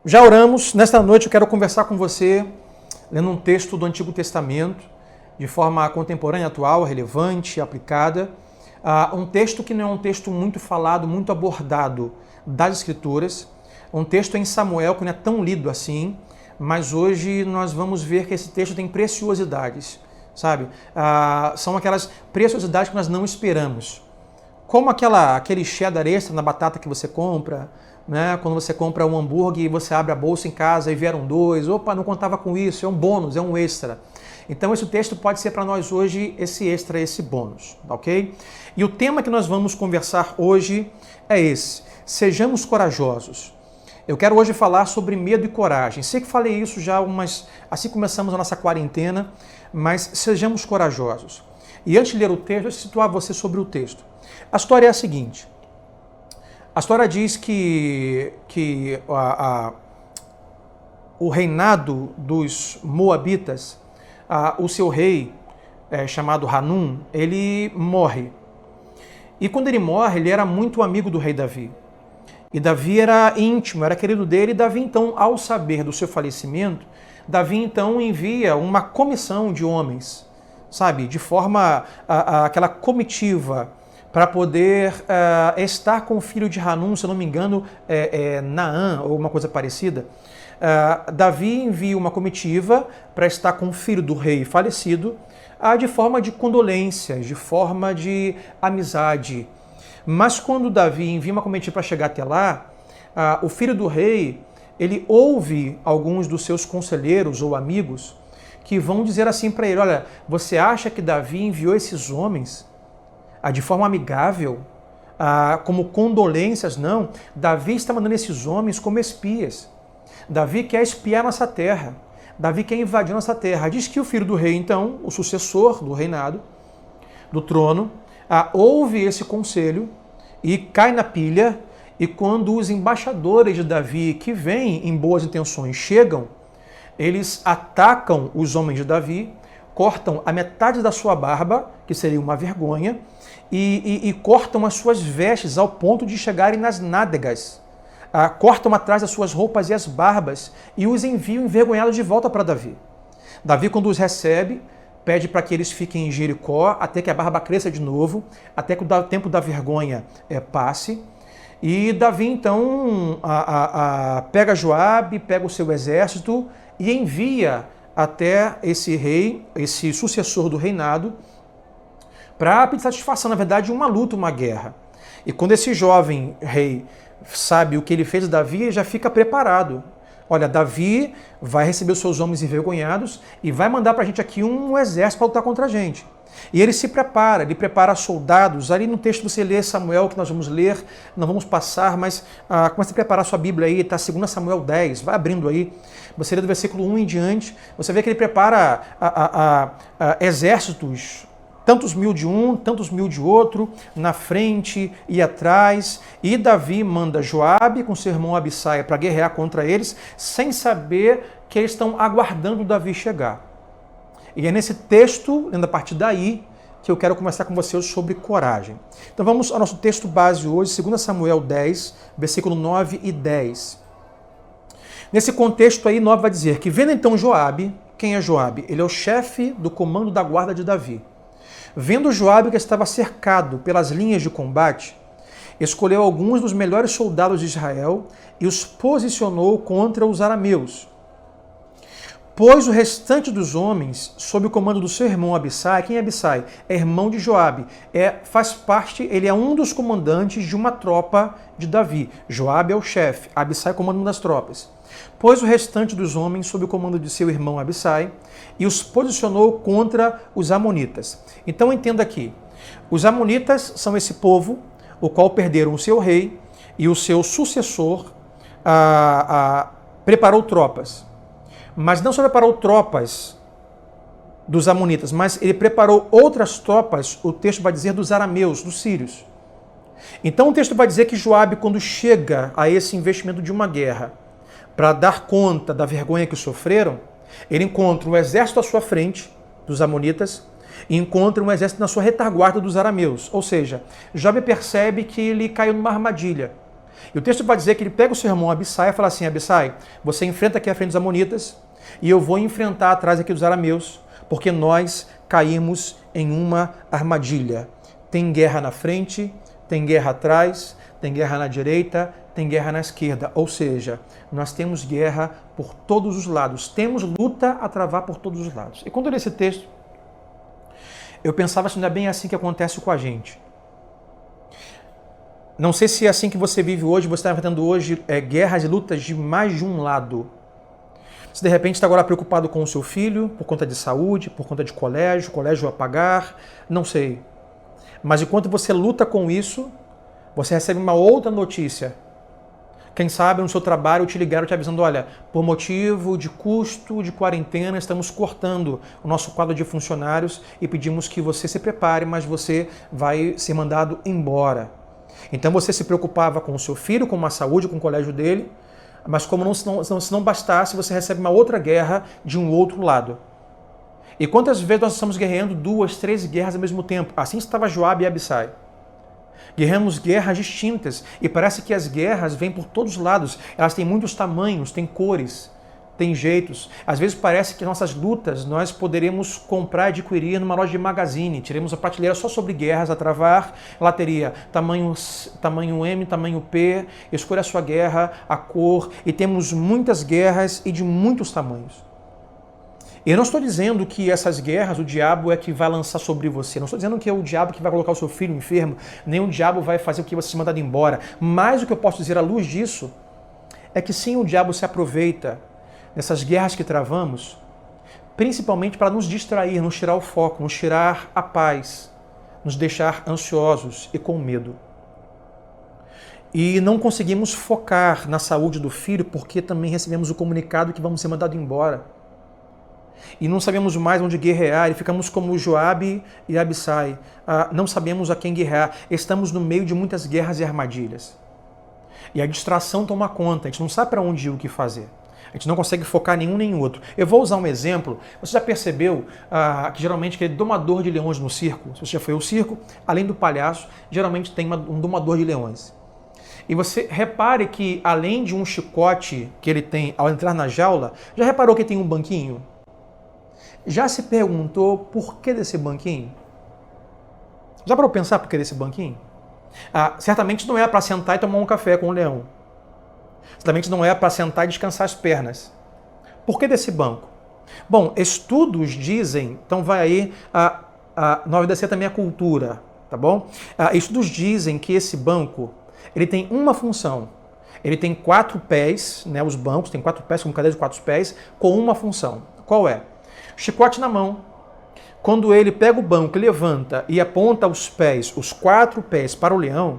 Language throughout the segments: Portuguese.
Já oramos, nesta noite eu quero conversar com você, lendo um texto do Antigo Testamento, de forma contemporânea, atual, relevante, aplicada. Um texto que não é um texto muito falado, muito abordado das Escrituras, um texto em Samuel que não é tão lido assim, mas hoje nós vamos ver que esse texto tem preciosidades, sabe? São aquelas preciosidades que nós não esperamos. Como aquele cheddar extra na batata que você compra, né? Quando você compra um hambúrguer e você abre a bolsa em casa e vieram dois, opa, não contava com isso, é um bônus, é um extra. Então esse texto pode ser para nós hoje esse extra, esse bônus, ok? E o tema que nós vamos conversar hoje é esse: sejamos corajosos. Eu quero hoje falar sobre medo e coragem. Sei que falei isso já assim começamos a nossa quarentena, mas sejamos corajosos. E antes de ler o texto, eu vou situar você sobre o texto. A história é a seguinte. A história diz que o reinado dos Moabitas, o seu rei, chamado Hanum, ele morre. E quando ele morre, ele era muito amigo do rei Davi. E Davi era íntimo, era querido dele. E Davi, então, ao saber do seu falecimento, Davi, então, envia uma comissão de homens, sabe, de forma aquela comitiva, para poder estar com o filho de Hanum, se eu não me engano, Naã, ou uma coisa parecida. Davi envia uma comitiva para estar com o filho do rei falecido, de forma de condolências, de forma de amizade. Mas quando Davi envia uma comitiva para chegar até lá, o filho do rei, ele ouve alguns dos seus conselheiros ou amigos que vão dizer assim para ele: olha, você acha que Davi enviou esses homens de forma amigável, como condolências? Não. Davi está mandando esses homens como espias. Davi quer espiar nossa terra. Davi quer invadir nossa terra. Diz que o filho do rei, então, o sucessor do reinado, do trono, ouve esse conselho e cai na pilha. E quando os embaixadores de Davi, que vêm em boas intenções, chegam, eles atacam os homens de Davi, cortam a metade da sua barba, que seria uma vergonha, e cortam as suas vestes ao ponto de chegarem nas nádegas. Cortam atrás das suas roupas e as barbas e os enviam envergonhados de volta para Davi. Davi, quando os recebe, pede para que eles fiquem em Jericó até que a barba cresça de novo, até que o tempo da vergonha passe. E Davi, então, pega Joabe, pega o seu exército e envia até esse rei, esse sucessor do reinado, para pedir satisfação, na verdade, uma luta, uma guerra. E quando esse jovem rei sabe o que ele fez a Davi, ele já fica preparado. Olha, Davi vai receber os seus homens envergonhados e vai mandar para a gente aqui um exército para lutar contra a gente. E ele se prepara, ele prepara soldados. Ali no texto você lê Samuel, que nós vamos ler, não vamos passar, mas comece a preparar sua Bíblia aí, está 2 Samuel 10, vai abrindo aí. Você lê do versículo 1 em diante, você vê que ele prepara exércitos, tantos mil de um, tantos mil de outro, na frente e atrás. E Davi manda Joabe com seu irmão Abissai para guerrear contra eles, sem saber que eles estão aguardando Davi chegar. E é nesse texto, lendo a partir daí, que eu quero conversar com vocês sobre coragem. Então vamos ao nosso texto base hoje, 2 Samuel 10, versículo 9 e 10. Nesse contexto aí, 9 vai dizer que, vendo então Joabe, quem é Joabe? Ele é o chefe do comando da guarda de Davi. Vendo Joabe que estava cercado pelas linhas de combate, escolheu alguns dos melhores soldados de Israel e os posicionou contra os arameus. Pôs o restante dos homens sob o comando do seu irmão Abissai. Quem é Abissai? É irmão de Joabe. Faz parte, ele é um dos comandantes de uma tropa de Davi. Joabe é o chefe, Abissai comanda uma das tropas. Pôs o restante dos homens sob o comando de seu irmão Abissai e os posicionou contra os amonitas. Então entenda aqui, os amonitas são esse povo, o qual perderam o seu rei e o seu sucessor preparou tropas. Mas não só preparou tropas dos amonitas, mas ele preparou outras tropas, o texto vai dizer, dos arameus, dos sírios. Então o texto vai dizer que Joabe, quando chega a esse investimento de uma guerra, para dar conta da vergonha que sofreram, ele encontra um exército à sua frente, dos amonitas, e encontra um exército na sua retaguarda dos arameus. Ou seja, Joabe percebe que ele caiu numa armadilha. E o texto vai dizer que ele pega o seu irmão Abissai e fala assim: Abissai, você enfrenta aqui a frente dos amonitas e eu vou enfrentar atrás aqui dos arameus, porque nós caímos em uma armadilha. Tem guerra na frente, tem guerra atrás, tem guerra na direita, tem guerra na esquerda. Ou seja, nós temos guerra por todos os lados. Temos luta a travar por todos os lados. E quando eu li esse texto, eu pensava se não é bem assim que acontece com a gente. Não sei se é assim que você vive hoje, você está enfrentando hoje guerras e lutas de mais de um lado. Você de repente está agora preocupado com o seu filho, por conta de saúde, por conta de colégio a pagar, não sei. Mas enquanto você luta com isso, você recebe uma outra notícia. Quem sabe no seu trabalho te ligaram te avisando: olha, por motivo de custo, de quarentena, estamos cortando o nosso quadro de funcionários e pedimos que você se prepare, mas você vai ser mandado embora. Então você se preocupava com o seu filho, com a saúde, com o colégio dele, mas como se não bastasse, você recebe uma outra guerra de um outro lado. E quantas vezes nós estamos guerreando 2, 3 guerras ao mesmo tempo? Assim estava Joabe e Abissai. Guerreamos guerras distintas e parece que as guerras vêm por todos os lados. Elas têm muitos tamanhos, têm cores, têm jeitos. Às vezes parece que nossas lutas nós poderíamos comprar e adquirir numa loja de magazine. Tiremos a prateleira só sobre guerras a travar. Lá teria tamanho M, tamanho P, escolha a sua guerra, a cor. E temos muitas guerras e de muitos tamanhos. Eu não estou dizendo que essas guerras o diabo é que vai lançar sobre você. Não estou dizendo que é o diabo que vai colocar o seu filho enfermo, nem o diabo vai fazer com que você seja mandado embora. Mas o que eu posso dizer à luz disso é que sim, o diabo se aproveita dessas guerras que travamos, principalmente para nos distrair, nos tirar o foco, nos tirar a paz, nos deixar ansiosos e com medo. E não conseguimos focar na saúde do filho porque também recebemos o comunicado que vamos ser mandados embora. E não sabemos mais onde guerrear, e ficamos como Joabe e Abissai. Não sabemos a quem guerrear. Estamos no meio de muitas guerras e armadilhas. E a distração toma conta, a gente não sabe para onde ir, o que fazer. A gente não consegue focar nenhum nem outro. Eu vou usar um exemplo. Você já percebeu que geralmente aquele domador de leões no circo, se você já foi ao circo, além do palhaço, geralmente tem um domador de leões. E você repare que além de um chicote que ele tem ao entrar na jaula, já reparou que tem um banquinho? Já se perguntou por que desse banquinho? Já parou para pensar por que desse banquinho? Certamente não é para sentar e tomar um café com o leão. Certamente não é para sentar e descansar as pernas. Por que desse banco? Bom, estudos dizem, então vai aí, não obedecer também a cultura, tá bom? Estudos dizem que esse banco, ele tem uma função. Ele tem 4 pés, né, os bancos têm 4 pés, como cadeira de 4 pés, com uma função. Qual é? Chicote na mão. Quando ele pega o banco, levanta e aponta os pés, os 4 pés para o leão,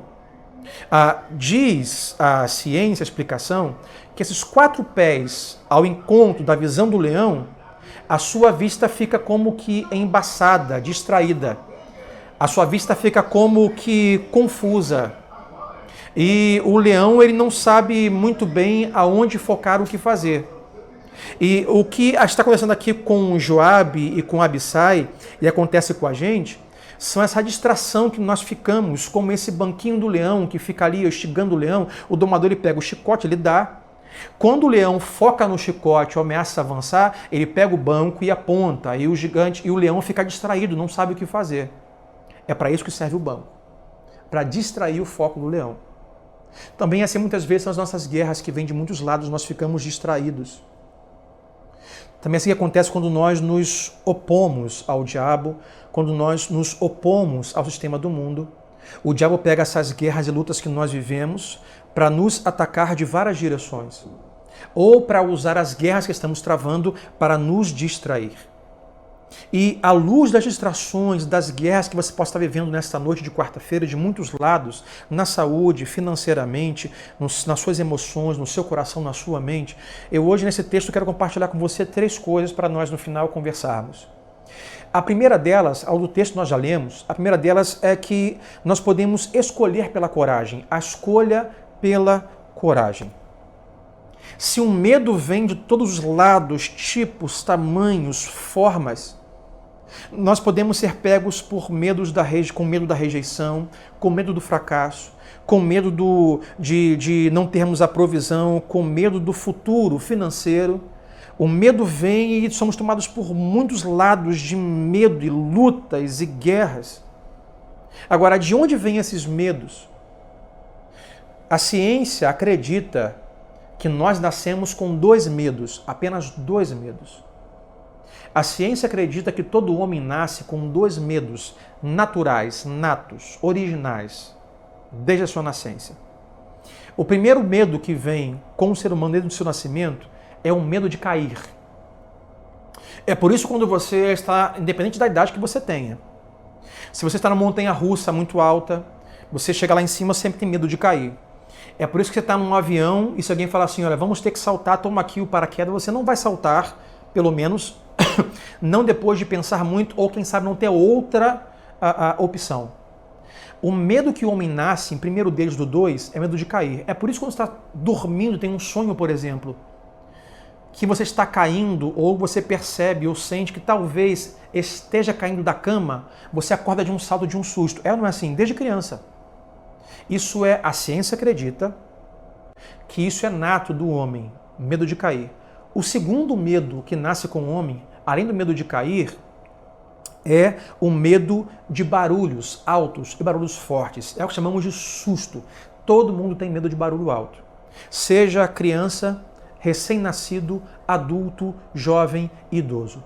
diz a ciência, a explicação, que esses 4 pés, ao encontro da visão do leão, a sua vista fica como que embaçada, distraída. A sua vista fica como que confusa. E o leão, ele não sabe muito bem aonde focar, o que fazer. E o que está acontecendo aqui com Joabe e com Abissai, e acontece com a gente, são essa distração que nós ficamos, como esse banquinho do leão que fica ali instigando o leão. O domador ele pega o chicote, ele dá. Quando o leão foca no chicote ou ameaça avançar, ele pega o banco e aponta. E o gigante e o leão fica distraído, não sabe o que fazer. É para isso que serve o banco, para distrair o foco do leão. Também assim muitas vezes nas nossas guerras que vêm de muitos lados, nós ficamos distraídos. Também assim acontece quando nós nos opomos ao diabo, quando nós nos opomos ao sistema do mundo. O diabo pega essas guerras e lutas que nós vivemos para nos atacar de várias direções, ou para usar as guerras que estamos travando para nos distrair. E à luz das distrações, das guerras que você possa estar vivendo nesta noite de quarta-feira, de muitos lados, na saúde, financeiramente, nas suas emoções, no seu coração, na sua mente, eu hoje nesse texto quero compartilhar com você 3 coisas para nós no final conversarmos. A primeira delas, ao do texto que nós já lemos, a primeira delas é que nós podemos escolher pela coragem, a escolha pela coragem. Se o medo vem de todos os lados, tipos, tamanhos, formas, Nós podemos ser pegos por com medo da rejeição, com medo do fracasso, com medo de não termos a provisão, com medo do futuro financeiro. O medo vem e somos tomados por muitos lados de medo e lutas e guerras. Agora, de onde vêm esses medos? A ciência acredita que nós nascemos com 2 medos, apenas 2 medos. A ciência acredita que todo homem nasce com 2 medos naturais, natos, originais, desde a sua nascença. O primeiro medo que vem com o ser humano desde o seu nascimento é o medo de cair. É por isso quando você está, independente da idade que você tenha, se você está numa montanha-russa muito alta, você chega lá em cima, sempre tem medo de cair. É por isso que você está num avião e se alguém falar assim, olha, vamos ter que saltar, toma aqui o paraquedas, você não vai saltar, pelo menos, não depois de pensar muito, ou quem sabe não ter outra opção. O medo que o homem nasce, em primeiro deles do 2, é medo de cair. É por isso que quando você está dormindo, tem um sonho, por exemplo, que você está caindo, ou você percebe ou sente que talvez esteja caindo da cama, você acorda de um salto, de um susto. É ou não é assim? Desde criança. Isso é, a ciência acredita que isso é nato do homem, medo de cair. O segundo medo que nasce com o homem, além do medo de cair, é o medo de barulhos altos e barulhos fortes. É o que chamamos de susto. Todo mundo tem medo de barulho alto. Seja criança, recém-nascido, adulto, jovem, idoso.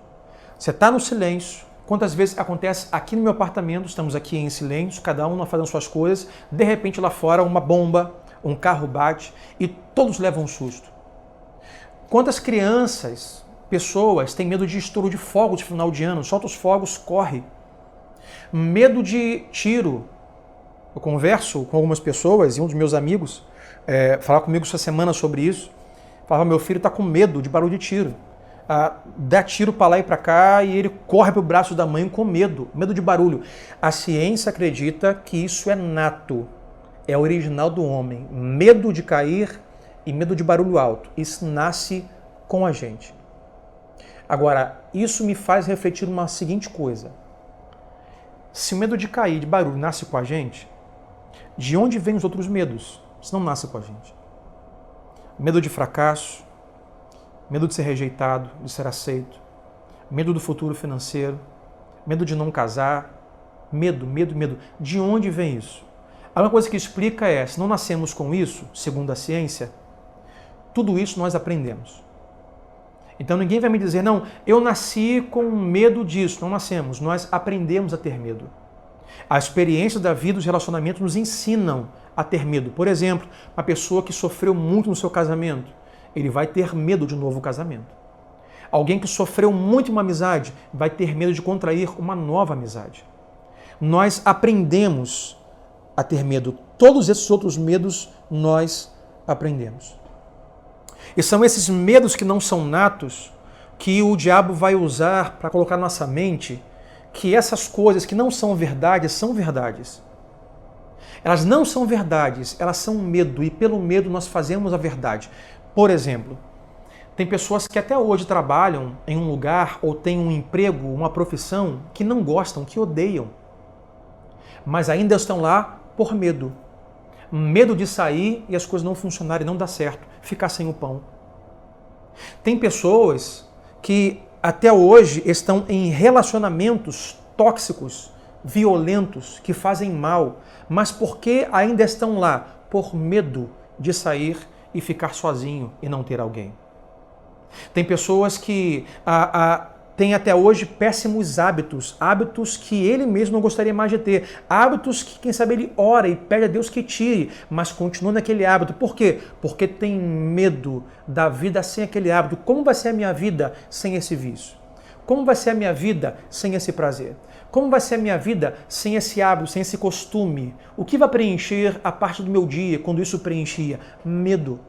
Você está no silêncio. Quantas vezes acontece aqui no meu apartamento, estamos aqui em silêncio, cada um fazendo suas coisas, de repente lá fora uma bomba, um carro bate e todos levam um susto. Quantas crianças, pessoas têm medo de estouro de fogo de final de ano, solta os fogos, corre. Medo de tiro. Eu converso com algumas pessoas e um dos meus amigos falava comigo essa semana sobre isso. Falava, meu filho está com medo de barulho de tiro. Dá tiro para lá e para cá e ele corre para o braço da mãe com medo de barulho. A ciência acredita que isso é nato, é original do homem. Medo de cair e medo de barulho alto. Isso nasce com a gente. Agora, isso me faz refletir uma seguinte coisa. Se o medo de cair, de barulho, nasce com a gente, de onde vêm os outros medos? Isso não nasce com a gente. Medo de fracasso, medo de ser rejeitado, de ser aceito, medo do futuro financeiro, medo de não casar, medo. De onde vem isso? A única coisa que explica é, se não nascemos com isso, segundo a ciência, tudo isso nós aprendemos. Então ninguém vai me dizer, não, eu nasci com medo disso. Não nascemos, nós aprendemos a ter medo. A experiência da vida, os relacionamentos nos ensinam a ter medo. Por exemplo, uma pessoa que sofreu muito no seu casamento, ele vai ter medo de um novo casamento. Alguém que sofreu muito em uma amizade vai ter medo de contrair uma nova amizade. Nós aprendemos a ter medo. Todos esses outros medos nós aprendemos. E são esses medos que não são natos que o diabo vai usar para colocar na nossa mente que essas coisas que não são verdades, são verdades. Elas não são verdades, elas são medo, e pelo medo nós fazemos a verdade. Por exemplo, tem pessoas que até hoje trabalham em um lugar ou têm um emprego, uma profissão que não gostam, que odeiam, mas ainda estão lá por medo. Medo de sair e as coisas não funcionarem, não dar certo, ficar sem o pão. Tem pessoas que até hoje estão em relacionamentos tóxicos, violentos, que fazem mal, mas porque ainda estão lá? Por medo de sair e ficar sozinho e não ter alguém. Tem pessoas que têm até hoje péssimos hábitos, hábitos que ele mesmo não gostaria mais de ter, hábitos que, quem sabe, ele ora e pede a Deus que tire, mas continua naquele hábito. Por quê? Porque tem medo da vida sem aquele hábito. Como vai ser a minha vida sem esse vício? Como vai ser a minha vida sem esse prazer? Como vai ser a minha vida sem esse hábito, sem esse costume? O que vai preencher a parte do meu dia quando isso preenchia? Medo.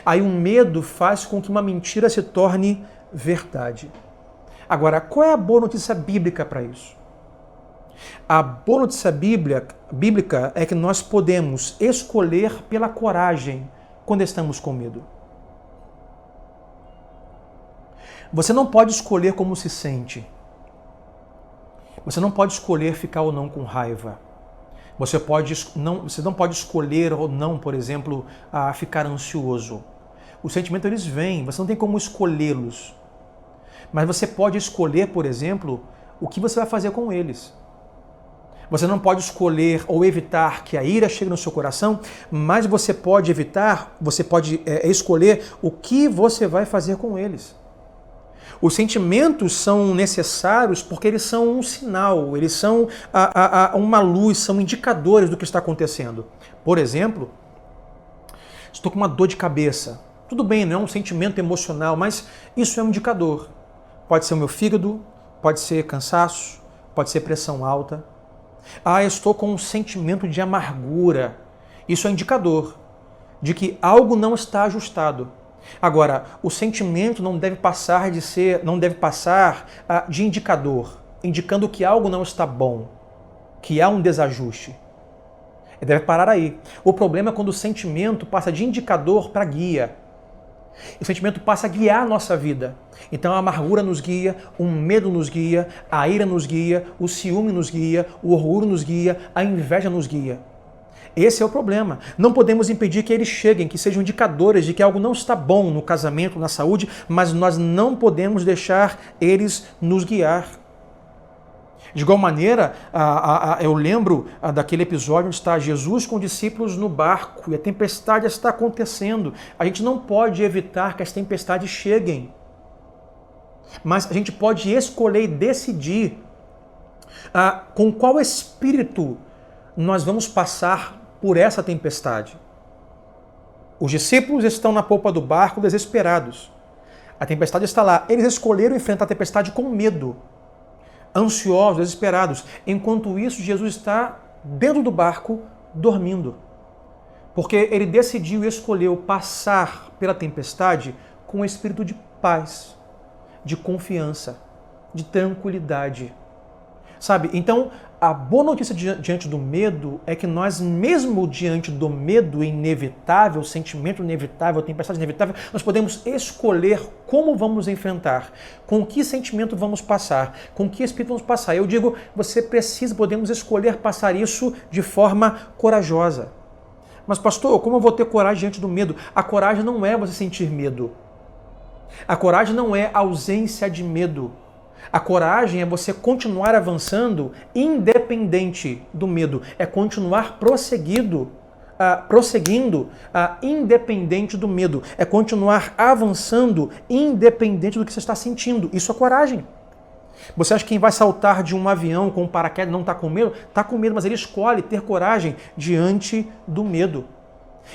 Aí o medo faz com que uma mentira se torne verdade. Agora, qual é a boa notícia bíblica para isso? A boa notícia bíblica é que nós podemos escolher pela coragem quando estamos com medo. Você não pode escolher como se sente. Você não pode escolher ficar ou não com raiva. Você não pode escolher ou não, por exemplo, ficar ansioso. Os sentimentos, eles vêm, você não tem como escolhê-los. Mas você pode escolher, por exemplo, o que você vai fazer com eles. Você não pode escolher ou evitar que a ira chegue no seu coração, mas você pode escolher o que você vai fazer com eles. Os sentimentos são necessários porque eles são um sinal, eles são uma luz, são indicadores do que está acontecendo. Por exemplo, estou com uma dor de cabeça. Tudo bem, não é um sentimento emocional, mas isso é um indicador. Pode ser o meu fígado, pode ser cansaço, pode ser pressão alta. Estou com um sentimento de amargura. Isso é indicador de que algo não está ajustado. Agora, o sentimento não deve passar de indicador, indicando que algo não está bom, que há um desajuste. Ele deve parar aí. O problema é quando o sentimento passa de indicador para guia. O sentimento passa a guiar a nossa vida. Então a amargura nos guia, o medo nos guia, a ira nos guia, o ciúme nos guia, o orgulho nos guia, a inveja nos guia. Esse é o problema. Não podemos impedir que eles cheguem, que sejam indicadores de que algo não está bom no casamento, na saúde, mas nós não podemos deixar eles nos guiar. De igual maneira, eu lembro daquele episódio onde está Jesus com os discípulos no barco e a tempestade está acontecendo. A gente não pode evitar que as tempestades cheguem, mas a gente pode escolher e decidir com qual espírito nós vamos passar por essa tempestade. Os discípulos estão na polpa do barco desesperados. A tempestade está lá. Eles escolheram enfrentar a tempestade com medo, ansiosos, desesperados. Enquanto isso, Jesus está dentro do barco, dormindo. Porque ele decidiu e escolheu passar pela tempestade com um espírito de paz, de confiança, de tranquilidade. Sabe? Então, a boa notícia diante do medo é que nós, mesmo diante do medo inevitável, sentimento inevitável, tempestade inevitável, nós podemos escolher como vamos enfrentar, com que sentimento vamos passar, com que espírito vamos passar. Eu digo, podemos escolher passar isso de forma corajosa. Mas pastor, como eu vou ter coragem diante do medo? A coragem não é você sentir medo. A coragem não é ausência de medo. A coragem é você continuar avançando independente do medo. É continuar prosseguindo independente do medo. É continuar avançando independente do que você está sentindo. Isso é coragem. Você acha que quem vai saltar de um avião com um paraquedas não está com medo? Está com medo, mas ele escolhe ter coragem diante do medo.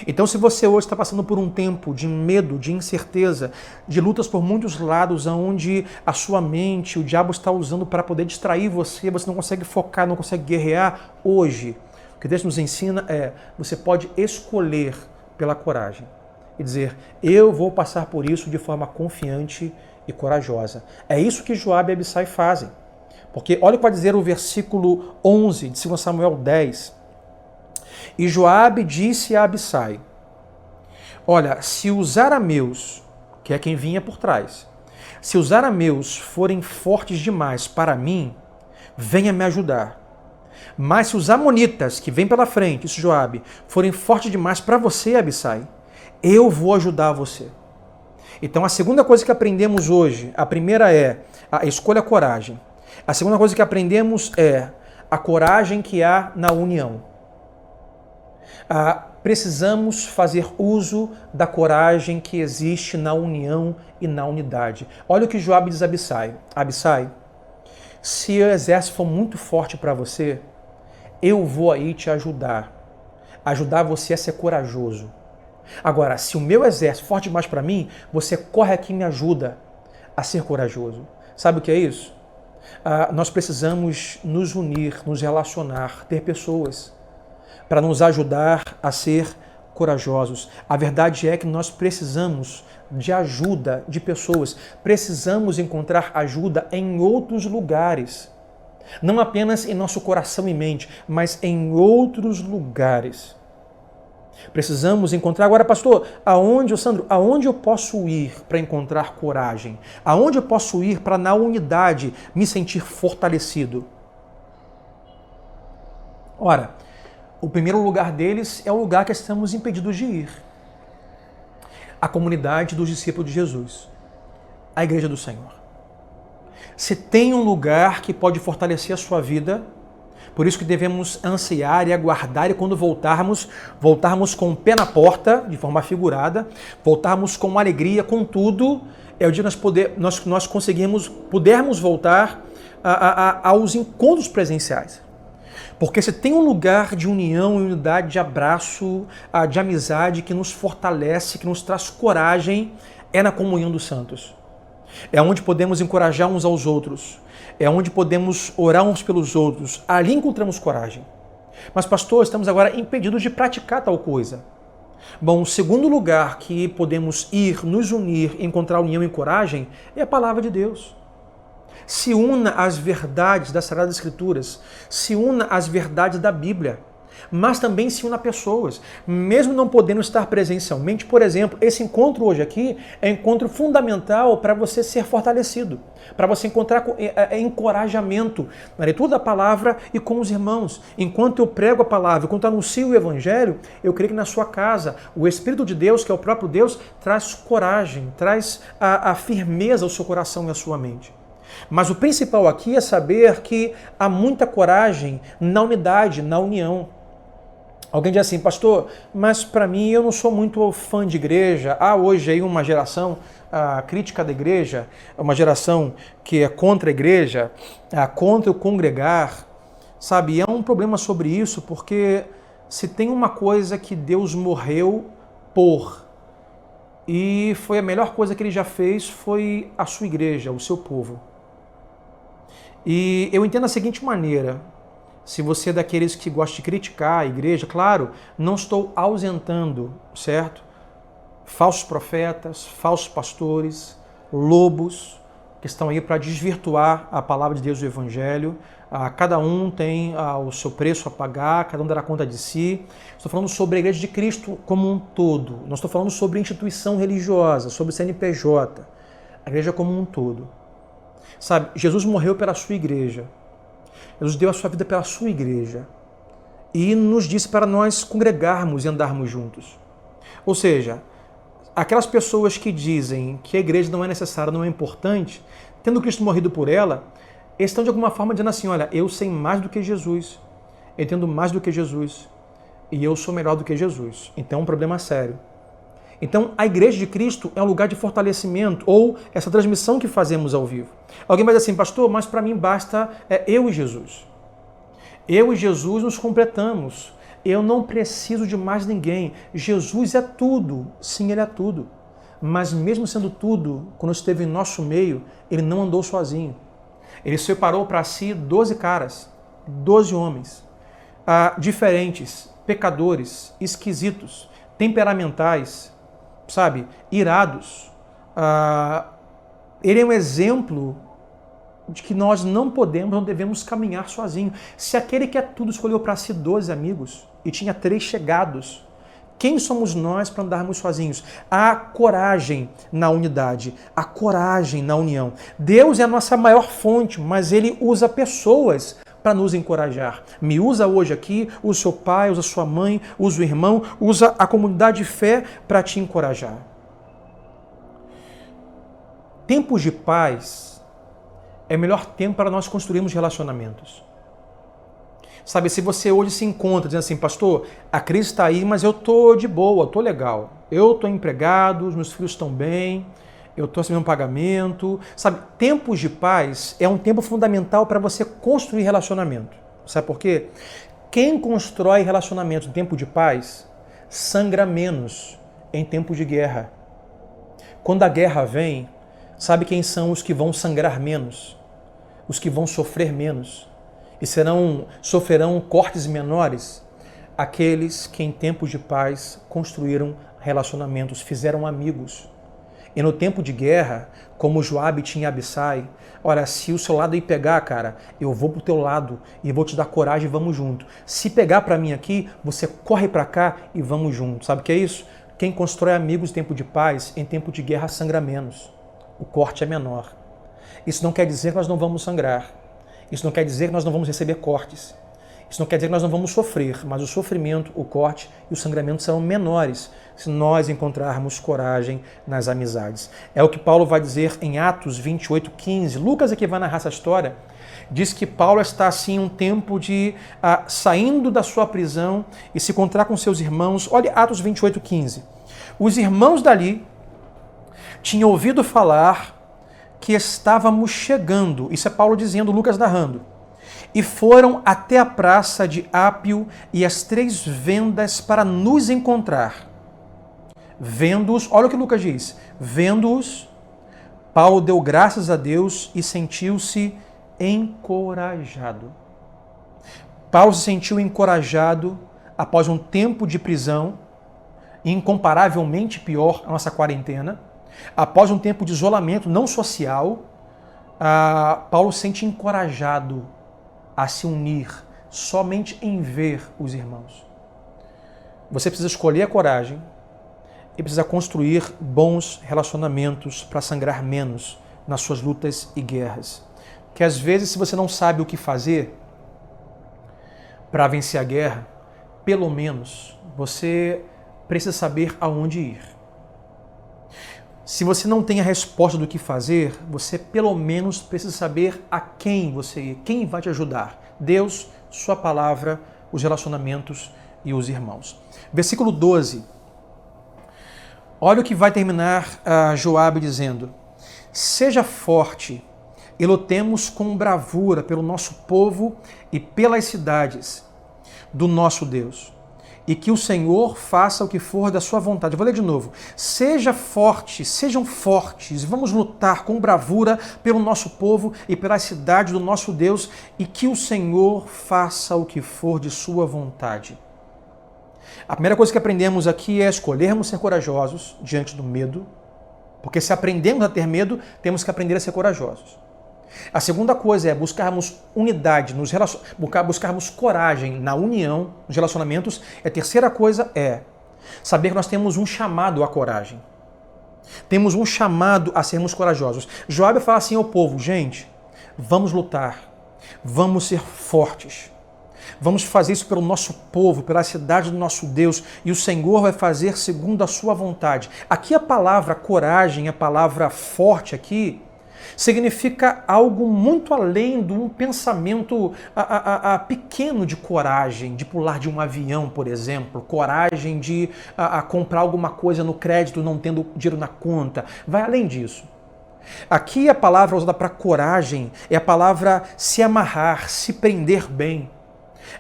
Então, se você hoje está passando por um tempo de medo, de incerteza, de lutas por muitos lados, onde a sua mente, o diabo está usando para poder distrair você, você não consegue focar, não consegue guerrear, hoje, o que Deus nos ensina é, você pode escolher pela coragem e dizer, eu vou passar por isso de forma confiante e corajosa. É isso que Joabe e Abissai fazem. Porque olha o que vai dizer o versículo 11 de 2 Samuel 10. E Joabe disse a Abissai, olha, se os arameus, que é quem vinha por trás, se os arameus forem fortes demais para mim, venha me ajudar. Mas se os amonitas, que vêm pela frente, isso Joabe, forem fortes demais para você, Abissai, eu vou ajudar você. Então a segunda coisa que aprendemos hoje, a primeira é a escolha a coragem. A segunda coisa que aprendemos é a coragem que há na união. Precisamos fazer uso da coragem que existe na união e na unidade. Olha o que Joabe diz a Abissai. Abissai, se o exército for muito forte para você, eu vou aí te ajudar. Ajudar você a ser corajoso. Agora, se o meu exército for forte demais para mim, você corre aqui e me ajuda a ser corajoso. Sabe o que é isso? Nós precisamos nos unir, nos relacionar, ter pessoas para nos ajudar a ser corajosos. A verdade é que nós precisamos de ajuda de pessoas. Precisamos encontrar ajuda em outros lugares. Não apenas em nosso coração e mente, mas em outros lugares. Precisamos encontrar... Agora, pastor, Sandro, aonde eu posso ir para encontrar coragem? Aonde eu posso ir para, na unidade, me sentir fortalecido? Ora, o primeiro lugar deles é o lugar que estamos impedidos de ir. A comunidade dos discípulos de Jesus. A igreja do Senhor. Se tem um lugar que pode fortalecer a sua vida, por isso que devemos ansiar e aguardar, e quando voltarmos com o pé na porta, de forma figurada, voltarmos com alegria, com tudo, é o dia que nós pudermos voltar aos encontros presenciais. Porque se tem um lugar de união e unidade, de abraço, de amizade, que nos fortalece, que nos traz coragem, é na comunhão dos santos. É onde podemos encorajar uns aos outros. É onde podemos orar uns pelos outros. Ali encontramos coragem. Mas, pastor, estamos agora impedidos de praticar tal coisa. Bom, o segundo lugar que podemos ir, nos unir, encontrar união e coragem é a palavra de Deus. Se una às verdades das Sagradas Escrituras, se una às verdades da Bíblia, mas também se una a pessoas, mesmo não podendo estar presencialmente. Por exemplo, esse encontro hoje aqui é um encontro fundamental para você ser fortalecido, para você encontrar encorajamento na leitura da palavra e com os irmãos. Enquanto eu prego a palavra, enquanto eu anuncio o Evangelho, eu creio que na sua casa o Espírito de Deus, que é o próprio Deus, traz coragem, traz a firmeza ao seu coração e à sua mente. Mas o principal aqui é saber que há muita coragem na unidade, na união. Alguém diz assim, pastor, mas para mim eu não sou muito fã de igreja. Há hoje aí uma geração crítica da igreja, uma geração que é contra a igreja, contra o congregar, sabe? E é um problema sobre isso, porque se tem uma coisa que Deus morreu por, e foi a melhor coisa que ele já fez, foi a sua igreja, o seu povo. E eu entendo da seguinte maneira, se você é daqueles que gosta de criticar a igreja, claro, não estou ausentando, certo? Falsos profetas, falsos pastores, lobos, que estão aí para desvirtuar a palavra de Deus, o Evangelho. Cada um tem o seu preço a pagar, cada um dará conta de si. Estou falando sobre a igreja de Cristo como um todo. Não estou falando sobre instituição religiosa, sobre CNPJ. A igreja como um todo. Sabe, Jesus morreu pela sua igreja. Jesus deu a sua vida pela sua igreja e nos disse para nós congregarmos e andarmos juntos. Ou seja, aquelas pessoas que dizem que a igreja não é necessária, não é importante, tendo Cristo morrido por ela, estão de alguma forma dizendo assim, olha, eu sei mais do que Jesus, eu entendo mais do que Jesus e eu sou melhor do que Jesus. Então é um problema sério. Então, a igreja de Cristo é um lugar de fortalecimento, ou essa transmissão que fazemos ao vivo. Alguém vai dizer assim, pastor, mas para mim basta eu e Jesus. Eu e Jesus nos completamos. Eu não preciso de mais ninguém. Jesus é tudo. Sim, ele é tudo. Mas mesmo sendo tudo, quando esteve em nosso meio, ele não andou sozinho. Ele separou para si 12 caras, 12 homens, diferentes, pecadores, esquisitos, temperamentais, sabe, irados. Ele é um exemplo de que nós não devemos caminhar sozinhos. Se aquele que é tudo escolheu para si 12 amigos e tinha 3 chegados, quem somos nós para andarmos sozinhos? Há coragem na unidade, há coragem na união. Deus é a nossa maior fonte, mas Ele usa pessoas para nos encorajar. Me usa hoje aqui, usa o seu pai, usa a sua mãe, usa o irmão, usa a comunidade de fé para te encorajar. Tempos de paz é o melhor tempo para nós construirmos relacionamentos. Sabe, se você hoje se encontra dizendo assim, pastor, a crise está aí, mas eu estou de boa, estou legal. Eu estou empregado, os meus filhos estão bem, eu estou recebendo um pagamento. Sabe, tempos de paz é um tempo fundamental para você construir relacionamento. Sabe por quê? Quem constrói relacionamento em tempo de paz sangra menos em tempos de guerra. Quando a guerra vem, sabe quem são os que vão sangrar menos? Os que vão sofrer menos e sofrerão cortes menores? Aqueles que em tempos de paz construíram relacionamentos, fizeram amigos. E no tempo de guerra, como Joabe tinha Abissai, olha, se o seu lado aí pegar, cara, eu vou pro teu lado e vou te dar coragem e vamos junto. Se pegar para mim aqui, você corre para cá e vamos junto. Sabe o que é isso? Quem constrói amigos em tempo de paz, em tempo de guerra sangra menos. O corte é menor. Isso não quer dizer que nós não vamos sangrar. Isso não quer dizer que nós não vamos receber cortes. Isso não quer dizer que nós não vamos sofrer, mas o sofrimento, o corte e o sangramento serão menores se nós encontrarmos coragem nas amizades. É o que Paulo vai dizer em Atos 28:15. Lucas, aqui vai narrar essa história, diz que Paulo está assim um tempo de saindo da sua prisão e se encontrar com seus irmãos. Olha Atos 28:15. Os irmãos dali tinham ouvido falar que estávamos chegando. Isso é Paulo dizendo, Lucas narrando. E foram até a praça de Ápio e as 3 vendas para nos encontrar. Vendo-os, olha o que Lucas diz, vendo-os, Paulo deu graças a Deus e sentiu-se encorajado. Paulo se sentiu encorajado após um tempo de prisão, incomparavelmente pior a nossa quarentena, após um tempo de isolamento não social, Paulo se sente encorajado a se unir somente em ver os irmãos. Você precisa escolher a coragem e precisa construir bons relacionamentos para sangrar menos nas suas lutas e guerras. Que às vezes, se você não sabe o que fazer para vencer a guerra, pelo menos você precisa saber aonde ir. Se você não tem a resposta do que fazer, você pelo menos precisa saber a quem você ir, quem vai te ajudar. Deus, sua palavra, os relacionamentos e os irmãos. Versículo 12. Olha o que vai terminar Joabe dizendo: seja forte e lutemos com bravura pelo nosso povo e pelas cidades do nosso Deus. E que o Senhor faça o que for da sua vontade. Eu vou ler de novo. Seja forte, sejam fortes, vamos lutar com bravura pelo nosso povo e pelas cidades do nosso Deus, e que o Senhor faça o que for de sua vontade. A primeira coisa que aprendemos aqui é escolhermos ser corajosos diante do medo, porque se aprendemos a ter medo, temos que aprender a ser corajosos. A segunda coisa é buscarmos unidade, buscarmos coragem na união, nos relacionamentos. E a terceira coisa é saber que nós temos um chamado à coragem. Temos um chamado a sermos corajosos. Joabe fala assim ao povo: gente, vamos lutar, vamos ser fortes. Vamos fazer isso pelo nosso povo, pela cidade do nosso Deus, e o Senhor vai fazer segundo a sua vontade. Aqui a palavra coragem, a palavra forte aqui, significa algo muito além de um pensamento pequeno de coragem, de pular de um avião, por exemplo, coragem de comprar alguma coisa no crédito não tendo dinheiro na conta. Vai além disso. Aqui a palavra usada para coragem é a palavra se amarrar, se prender bem.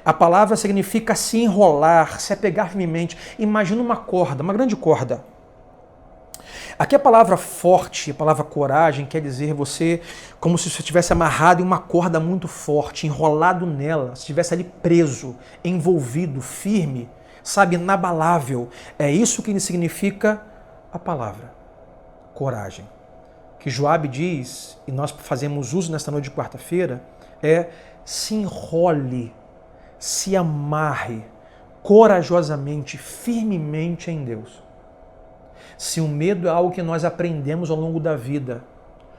A palavra significa se enrolar, se apegar firmemente. Imagina uma corda, uma grande corda. Aqui a palavra forte, a palavra coragem, quer dizer você como se você estivesse amarrado em uma corda muito forte, enrolado nela, se estivesse ali preso, envolvido, firme, sabe, inabalável. É isso que significa a palavra coragem. Que Joabe diz, e nós fazemos uso nesta noite de quarta-feira, é se enrole, se amarre corajosamente, firmemente em Deus. Se o medo é algo que nós aprendemos ao longo da vida,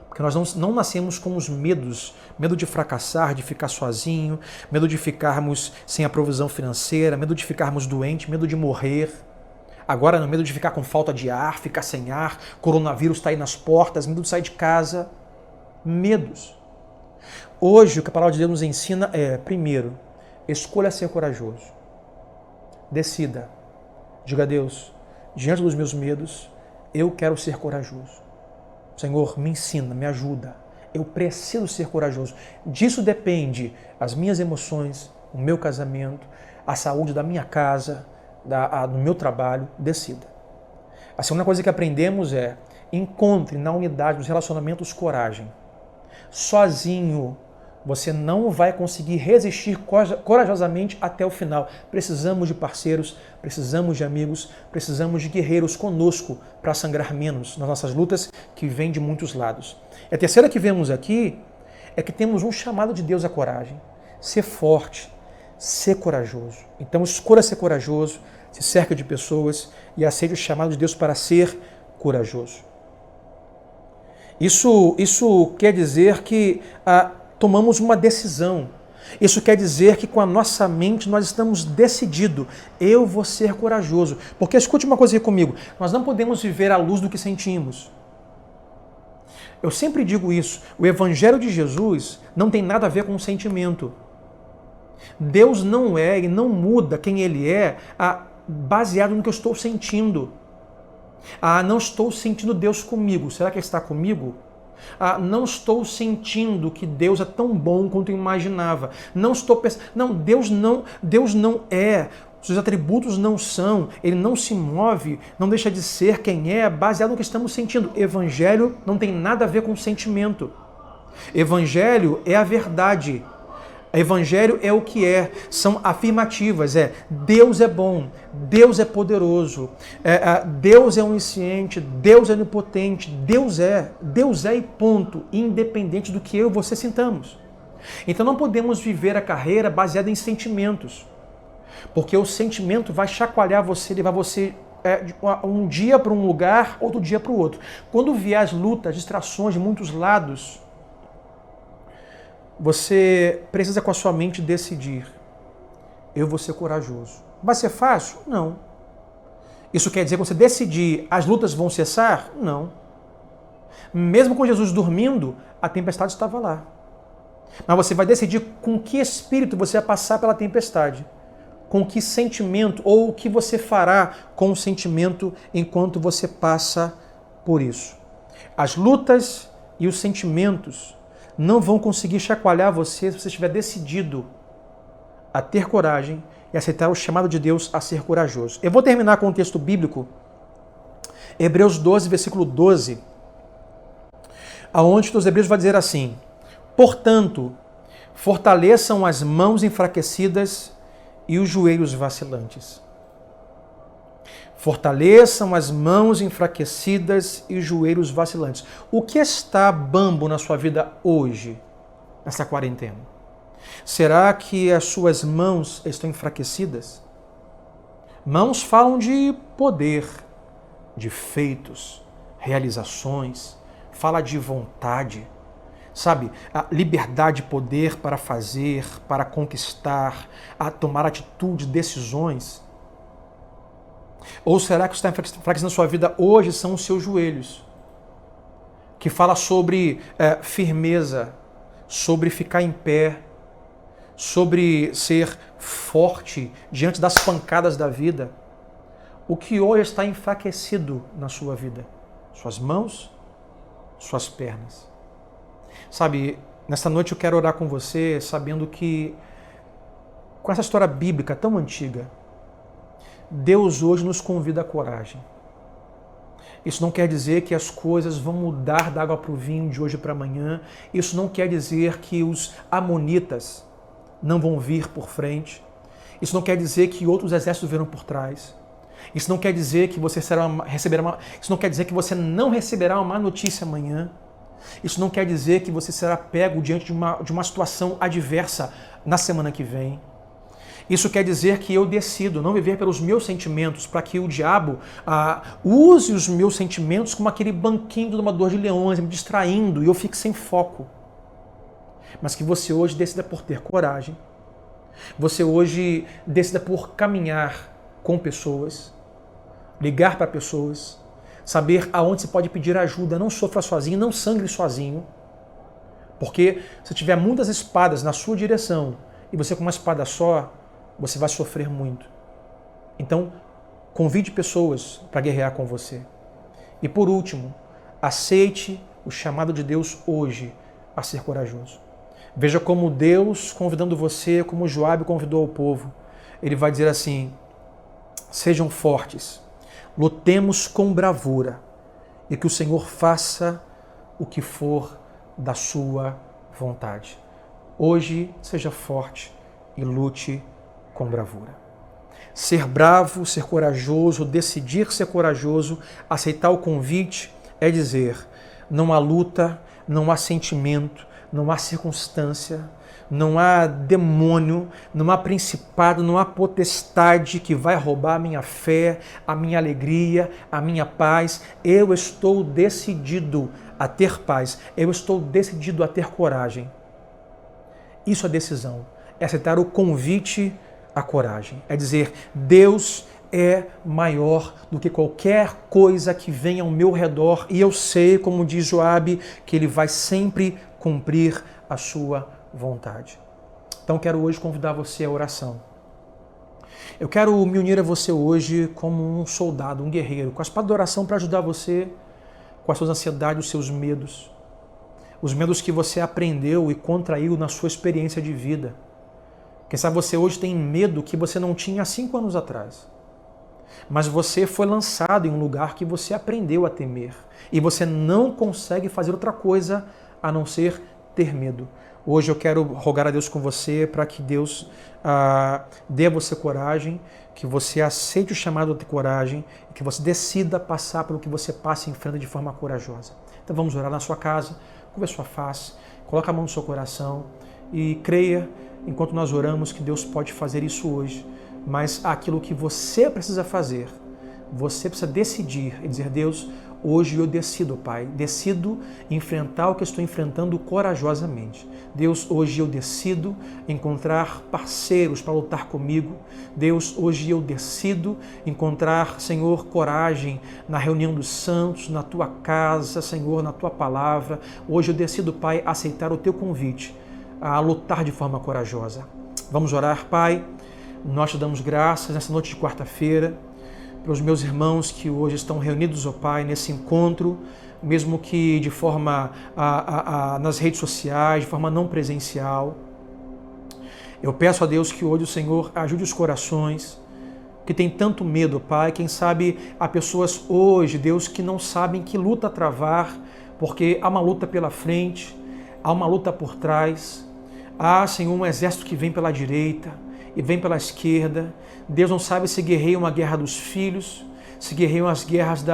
porque nós não nascemos com os medos, medo de fracassar, de ficar sozinho, medo de ficarmos sem a provisão financeira, medo de ficarmos doentes, medo de morrer. Agora, no medo de ficar com falta de ar, ficar sem ar, coronavírus está aí nas portas, medo de sair de casa. Medos. Hoje, o que a palavra de Deus nos ensina é, primeiro, escolha ser corajoso. Decida. Diga a Deus, diante dos meus medos, eu quero ser corajoso. Senhor, me ensina, me ajuda. Eu preciso ser corajoso. Disso depende as minhas emoções, o meu casamento, a saúde da minha casa, do meu trabalho. Decida. A segunda coisa que aprendemos é encontre na unidade dos relacionamentos coragem. Sozinho, você não vai conseguir resistir corajosamente até o final. Precisamos de parceiros, precisamos de amigos, precisamos de guerreiros conosco para sangrar menos nas nossas lutas que vêm de muitos lados. E a terceira que vemos aqui é que temos um chamado de Deus à coragem. Ser forte, ser corajoso. Então escolha ser corajoso, se cerca de pessoas e aceite o chamado de Deus para ser corajoso. Isso quer dizer que tomamos uma decisão. Isso quer dizer que com a nossa mente nós estamos decididos. Eu vou ser corajoso. Porque escute uma coisa aqui comigo. Nós não podemos viver à luz do que sentimos. Eu sempre digo isso. O Evangelho de Jesus não tem nada a ver com o sentimento. Deus não é e não muda quem Ele é baseado no que eu estou sentindo. Não estou sentindo Deus comigo. Será que Ele está comigo? Não estou sentindo que Deus é tão bom quanto eu imaginava. Não estou pensando. Não, Deus não é. Seus atributos não são. Ele não se move, não deixa de ser quem é, baseado no que estamos sentindo. Evangelho não tem nada a ver com sentimento. Evangelho é a verdade. Evangelho é o que é, são afirmativas, Deus é bom, Deus é poderoso, Deus é onisciente, Deus é onipotente, Deus é e ponto, independente do que eu e você sintamos. Então não podemos viver a carreira baseada em sentimentos, porque o sentimento vai chacoalhar você, levar você um dia para um lugar, outro dia para o outro. Quando vier as lutas, distrações de muitos lados, você precisa com a sua mente decidir. Eu vou ser corajoso. Vai ser fácil? Não. Isso quer dizer que você decidir, as lutas vão cessar? Não. Mesmo com Jesus dormindo, a tempestade estava lá. Mas você vai decidir com que espírito você vai passar pela tempestade. Com que sentimento, ou o que você fará com o sentimento enquanto você passa por isso. As lutas e os sentimentos não vão conseguir chacoalhar você se você estiver decidido a ter coragem e aceitar o chamado de Deus a ser corajoso. Eu vou terminar com um texto bíblico, Hebreus 12, versículo 12, aonde os Hebreus vai dizer assim: portanto, fortaleçam as mãos enfraquecidas e os joelhos vacilantes. Fortaleçam as mãos enfraquecidas e os joelhos vacilantes. O que está bambo na sua vida hoje, nessa quarentena? Será que as suas mãos estão enfraquecidas? Mãos falam de poder, de feitos, realizações, fala de vontade, sabe? A liberdade, poder para fazer, para conquistar, a tomar atitude, decisões. Ou será que o que está enfraquecendo na sua vida hoje são os seus joelhos? Que fala sobre firmeza, sobre ficar em pé, sobre ser forte diante das pancadas da vida. O que hoje está enfraquecido na sua vida? Suas mãos, suas pernas. Sabe, nesta noite eu quero orar com você, sabendo que com essa história bíblica tão antiga, Deus hoje nos convida à coragem. Isso não quer dizer que as coisas vão mudar da água para o vinho de hoje para amanhã. Isso não quer dizer que os amonitas não vão vir por frente. Isso não quer dizer que outros exércitos virão por trás. Isso não quer dizer que você Isso não quer dizer que você não receberá uma má notícia amanhã. Isso não quer dizer que você será pego diante de uma situação adversa na semana que vem. Isso quer dizer que eu decido não viver pelos meus sentimentos, para que o diabo use os meus sentimentos como aquele banquinho do domador de leões, me distraindo e eu fique sem foco. Mas que você hoje decida por ter coragem. Você hoje decida por caminhar com pessoas, ligar para pessoas, saber aonde você pode pedir ajuda, não sofra sozinho, não sangre sozinho. Porque se tiver muitas espadas na sua direção e você com uma espada só, você vai sofrer muito. Então, convide pessoas para guerrear com você. E por último, aceite o chamado de Deus hoje a ser corajoso. Veja como Deus convidando você, como Joabe convidou o povo. Ele vai dizer assim: sejam fortes, lutemos com bravura, e que o Senhor faça o que for da sua vontade. Hoje, seja forte e lute com bravura. Ser bravo, ser corajoso, decidir ser corajoso, aceitar o convite, é dizer: não há luta, não há sentimento, não há circunstância, não há demônio, não há principado, não há potestade que vai roubar a minha fé, a minha alegria, a minha paz. Eu estou decidido a ter paz, eu estou decidido a ter coragem. Isso é decisão. é aceitar o convite à coragem. É dizer, Deus é maior do que qualquer coisa que venha ao meu redor e eu sei, como diz Joabe, que Ele vai sempre cumprir a sua vontade. Então quero hoje convidar você à oração. Eu quero me unir a você hoje como um soldado, um guerreiro, com a espada da oração para ajudar você com as suas ansiedades, os seus medos. Os medos que você aprendeu e contraiu na sua experiência de vida. Quem sabe você hoje tem medo que você não tinha há 5 anos atrás. Mas você foi lançado em um lugar que você aprendeu a temer. E você não consegue fazer outra coisa a não ser ter medo. Hoje eu quero rogar a Deus com você para que Deus dê a você coragem, que você aceite o chamado a ter coragem e que você decida passar pelo que você passa e enfrenta de forma corajosa. Então vamos orar na sua casa, curva a sua face, coloca a mão no seu coração e creia, enquanto nós oramos, que Deus pode fazer isso hoje. Mas aquilo que você precisa fazer, você precisa decidir e dizer, Deus, hoje eu decido, Pai, decido enfrentar o que estou enfrentando corajosamente. Deus, hoje eu decido encontrar parceiros para lutar comigo. Deus, hoje eu decido encontrar, Senhor, coragem na reunião dos santos, na Tua casa, Senhor, na Tua palavra. Hoje eu decido, Pai, aceitar o Teu convite a lutar de forma corajosa. Vamos orar, Pai. Nós te damos graças nessa noite de quarta-feira, pelos meus irmãos que hoje estão reunidos, ó Pai, nesse encontro, mesmo que de forma nas redes sociais, de forma não presencial. Eu peço a Deus que hoje o Senhor ajude os corações que têm tanto medo, Pai. Quem sabe há pessoas hoje, Deus, que não sabem que luta travar, porque há uma luta pela frente, há uma luta por trás. Há, Senhor, um exército que vem pela direita e vem pela esquerda. Deus não sabe se guerreiam a guerra dos filhos, se guerreiam as guerras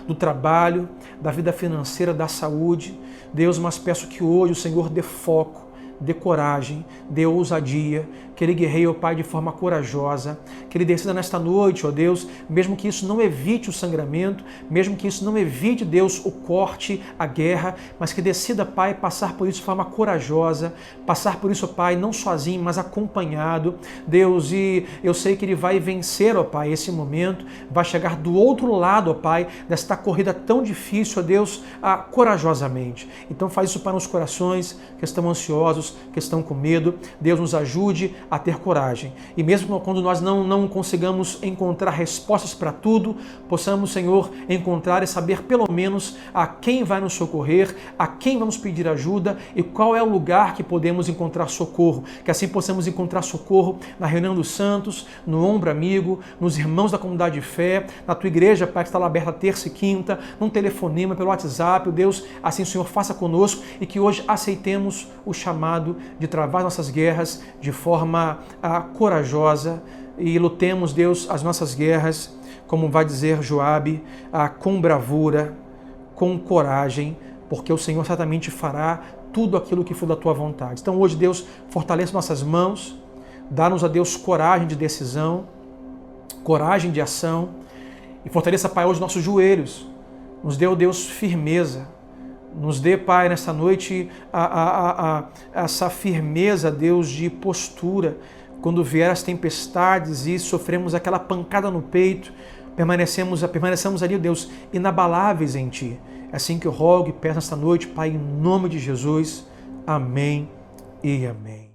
do trabalho, da vida financeira, da saúde. Deus, mas peço que hoje o Senhor dê foco, dê coragem, dê ousadia, que Ele guerreie, ó Pai, de forma corajosa, que Ele decida nesta noite, ó Deus, mesmo que isso não evite o sangramento, mesmo que isso não evite, Deus, o corte, a guerra, mas que decida, Pai, passar por isso de forma corajosa, passar por isso, ó Pai, não sozinho, mas acompanhado, Deus, e eu sei que Ele vai vencer, ó Pai, esse momento, vai chegar do outro lado, ó Pai, desta corrida tão difícil, ó Deus, corajosamente. Então faz isso para os corações que estão ansiosos, que estão com medo. Deus nos ajude a ter coragem. E mesmo quando nós não consigamos encontrar respostas para tudo, possamos, Senhor, encontrar e saber pelo menos a quem vai nos socorrer, a quem vamos pedir ajuda e qual é o lugar que podemos encontrar socorro. Que assim possamos encontrar socorro na reunião dos santos, no ombro amigo, nos irmãos da comunidade de fé, na tua igreja, Pai, que está lá aberta terça e quinta, num telefonema, pelo WhatsApp. Deus, assim, Senhor, faça conosco e que hoje aceitemos o chamado de travar nossas guerras de forma corajosa e lutemos, Deus, as nossas guerras, como vai dizer Joabe, com bravura, com coragem, porque o Senhor certamente fará tudo aquilo que for da tua vontade. Então hoje, Deus, fortaleça nossas mãos, dá-nos a Deus coragem de decisão, coragem de ação e fortaleça, Pai, hoje nossos joelhos, nos dê, ó Deus, firmeza. Nos dê, Pai, nesta noite essa firmeza, Deus, de postura. Quando vier as tempestades e sofremos aquela pancada no peito, permanecemos ali, Deus, inabaláveis em Ti. É assim que eu rogo e peço nesta noite, Pai, em nome de Jesus. Amém e amém.